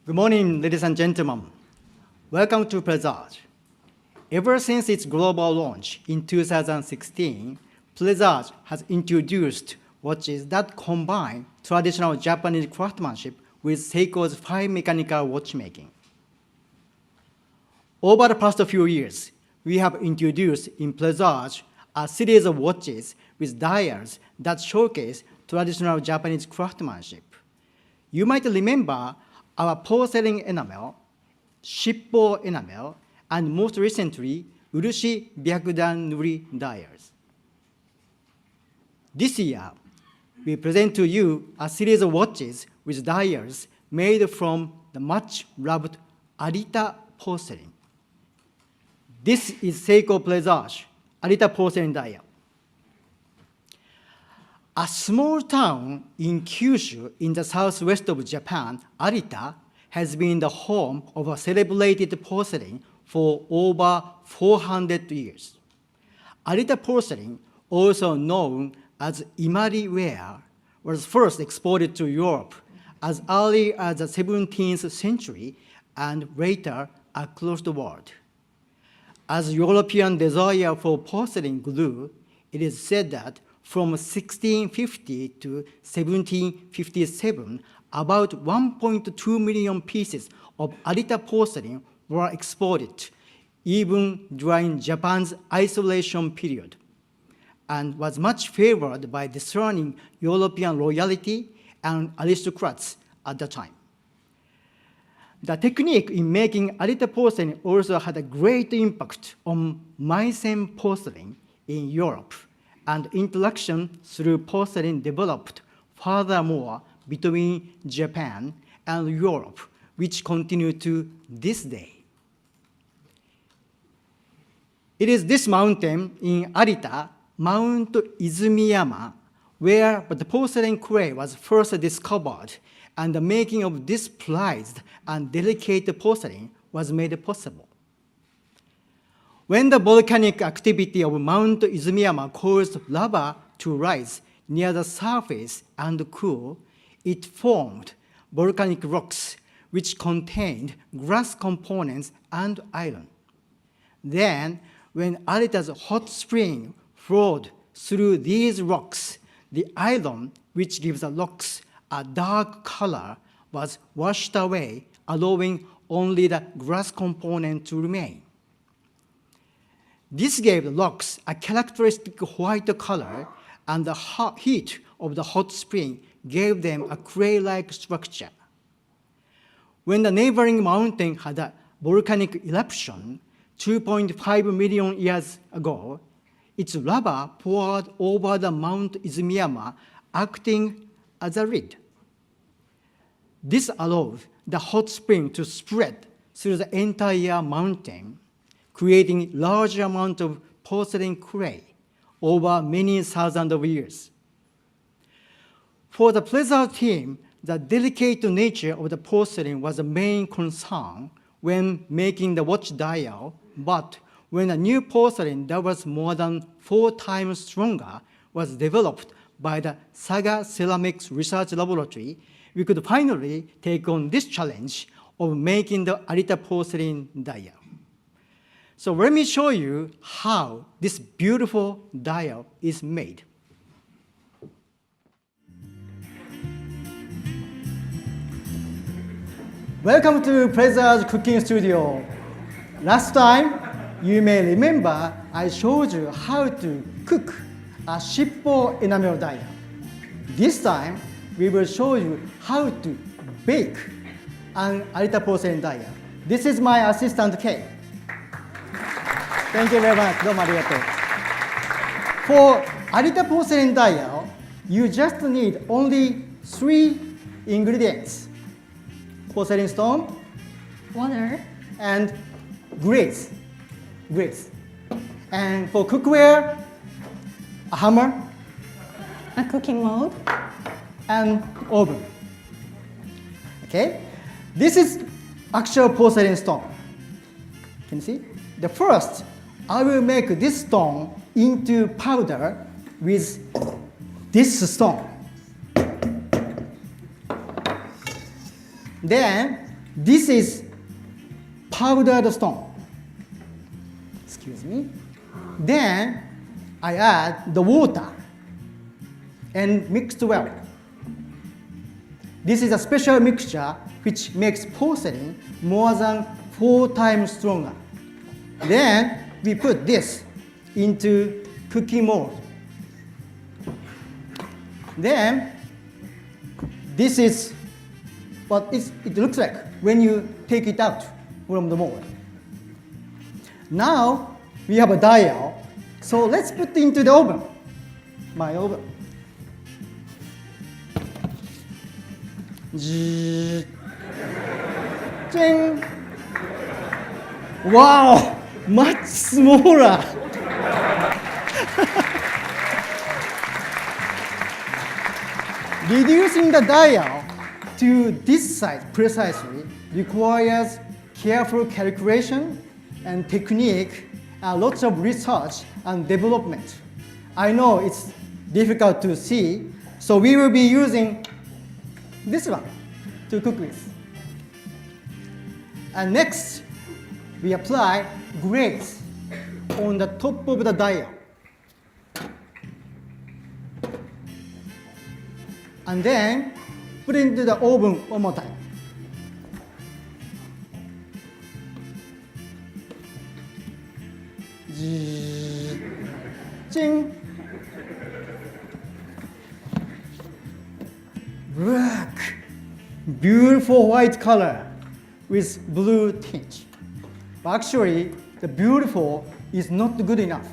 Good morning, ladies and gentlemen. Welcome to Presage. Ever since its global launch in 2016, Presage has introduced watches that combine traditional Japanese craftsmanship with Seiko's fine mechanical watchmaking. Over the past few years, we have introduced in Presage a series of watches with dials that showcase traditional Japanese craftsmanship. You might remember our porcelain enamel, shippo enamel, and most recently, urushi byakudan nuri dials. This year, we present to you a series of watches with dials made from the much-loved Arita porcelain. This is Seiko Presage Arita porcelain dial. A small town in Kyushu in the southwest of Japan, Arita, has been the home of a celebrated porcelain for over 400 years. Arita porcelain, also known as imari ware, was first exported to Europe as early as the 17th century and later across the world. As European desire for porcelain grew, it is said that from 1650 to 1757, about 1.2 million pieces of Arita porcelain were exported, even during Japan's isolation period, and was much favored by discerning European royalty and aristocrats at the time. The technique in making Arita porcelain also had a great impact on Meissen porcelain in Europe, and interaction through porcelain developed furthermore between Japan and Europe, which continue to this day. It is this mountain in Arita, Mount Izumiyama, where the porcelain clay was first discovered, and the making of this prized and delicate porcelain was made possible. When the volcanic activity of Mount Izumiyama caused lava to rise near the surface and cool, it formed volcanic rocks which contained glass components and iron. Then, when Arita's hot spring flowed through these rocks, the iron, which gives the rocks a dark color, was washed away, allowing only the glass component to remain. This gave the rocks a characteristic white color, and the heat of the hot spring gave them a clay-like structure. When the neighboring mountain had a volcanic eruption 2.5 million years ago, its lava poured over the Mount Izumiyama, acting as a lid. This allowed the hot spring to spread through the entire mountain, creating large amount of porcelain clay over many thousands of years. For the Presage team, the delicate nature of the porcelain was the main concern when making the watch dial, but when a new porcelain that was more than 4 times stronger was developed by the Saga Ceramics Research Laboratory, we could finally take on this challenge of making the Arita porcelain dial. So let me show you how this beautiful dial is made. Welcome to Presage Cooking Studio. Last time, you may remember I showed you how to cook a shippo enamel dial. This time, we will show you how to bake an Arita porcelain dial. This is my assistant, Kei. Thank you very much. どうもありがとう. For Arita porcelain dial, you just need only 3 ingredients: porcelain stone, water, and grease. And for cookware, a hammer, a cooking mold, and oven. Okay? This is actual porcelain stone. Can you see? The first, I will make this stone into powder with this stone. Then This is powdered stone. Excuse me. Then I add the water and mix well. This is a special mixture which makes porcelain more than 4 times stronger. Then we put this into cooking mold. Then this is what it looks like when you take it out from the mold. Now we have a dial, so let's put it into the oven, my oven. Ding. Wow, much smaller. Reducing the dial to this size precisely requires careful calculation and technique and lots of research and development. I know it's difficult to see, so we will be using this one to cook with. And next, we apply glaze on the top of the dial. And then put it into the oven one more time. Ching. Look, beautiful white color with blue tinge. But actually, the beautiful is not good enough.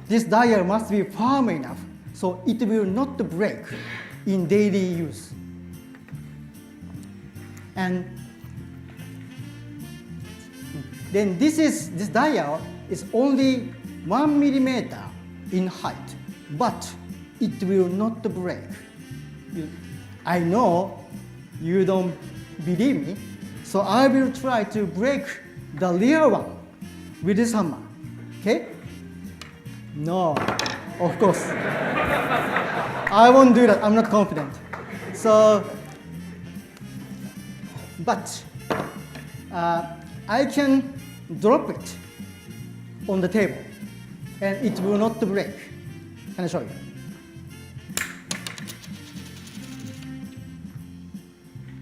This dial must be firm enough so it will not break in daily use. And then this dial is only 1 millimeter in height, but it will not break. I know you don't believe me, so I will try to break the real one with this hammer. Okay? No, of course. I won't do that. I'm not confident. So, but I can drop it on the table and it will not break. Can I show you?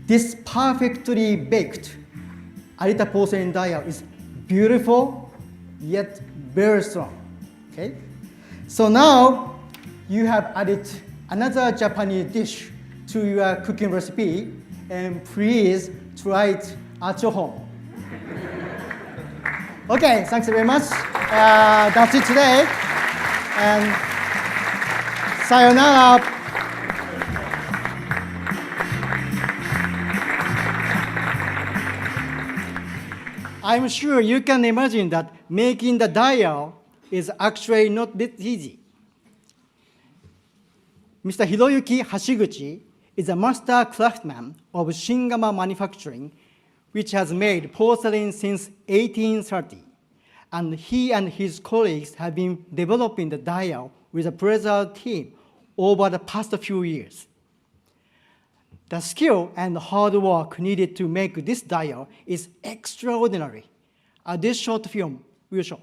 This perfectly baked Arita porcelain dial is beautiful yet very strong. Okay? So now you have added another Japanese dish to your cooking recipe, and please try it at your home. Okay, thanks very much. That's it today. And sayonara. I'm sure you can imagine that making the dial is actually not that easy. Mr. Hiroyuki Hashiguchi is a master craftsman of Shingama manufacturing, which has made porcelain since 1830. And he and his colleagues have been developing the dial with a Presage team over the past few years. The skill and hard work needed to make this dial is extraordinary. This short film will show.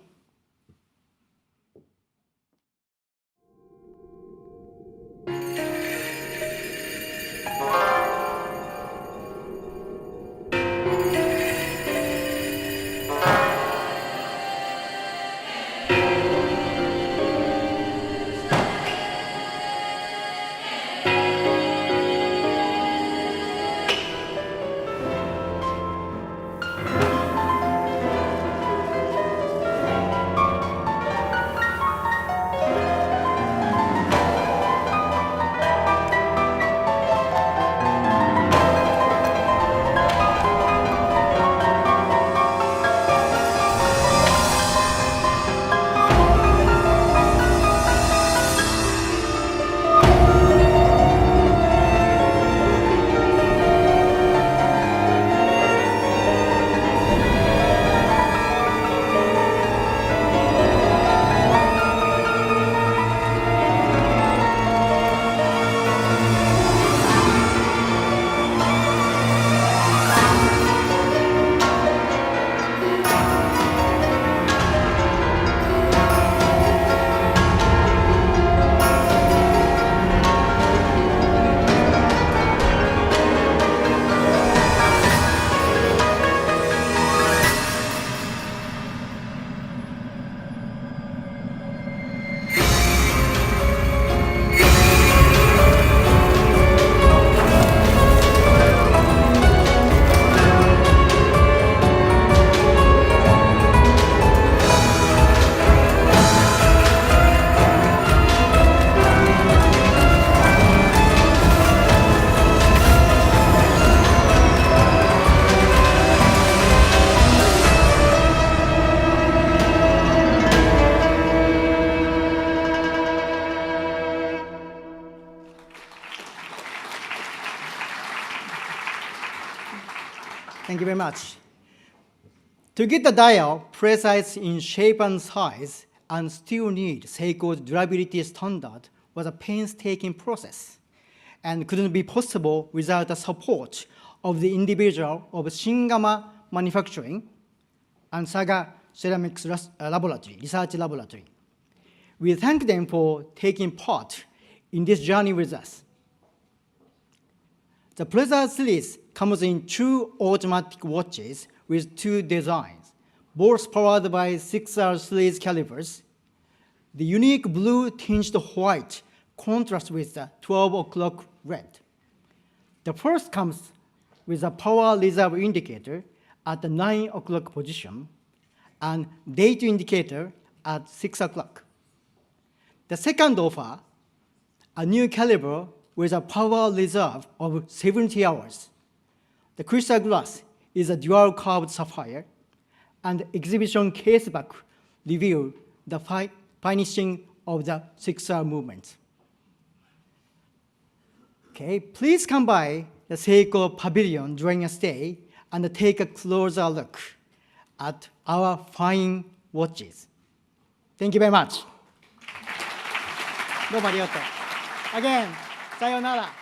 Thank you very much. To get the dial precise in shape and size and still need Seiko's durability standard was a painstaking process and couldn't be possible without the support of the individual of Shingama Manufacturing and Saga Ceramics Research Laboratory. We thank them for taking part in this journey with us. The Presage series comes in two automatic watches with two designs, both powered by 6R series calibers. The unique blue tinged white contrasts with the 12 o'clock red. The first comes with a power reserve indicator at the 9 o'clock position and date indicator at 6 o'clock. The second offer, a new caliber with a power reserve of 70 hours. The crystal glass is a dual curved sapphire, and exhibition caseback reveal the finishing of the 6R movement. Okay, please come by the Seiko Pavilion during a stay and take a closer look at our fine watches. Thank you very much. どうもありがとう。Again, さようなら。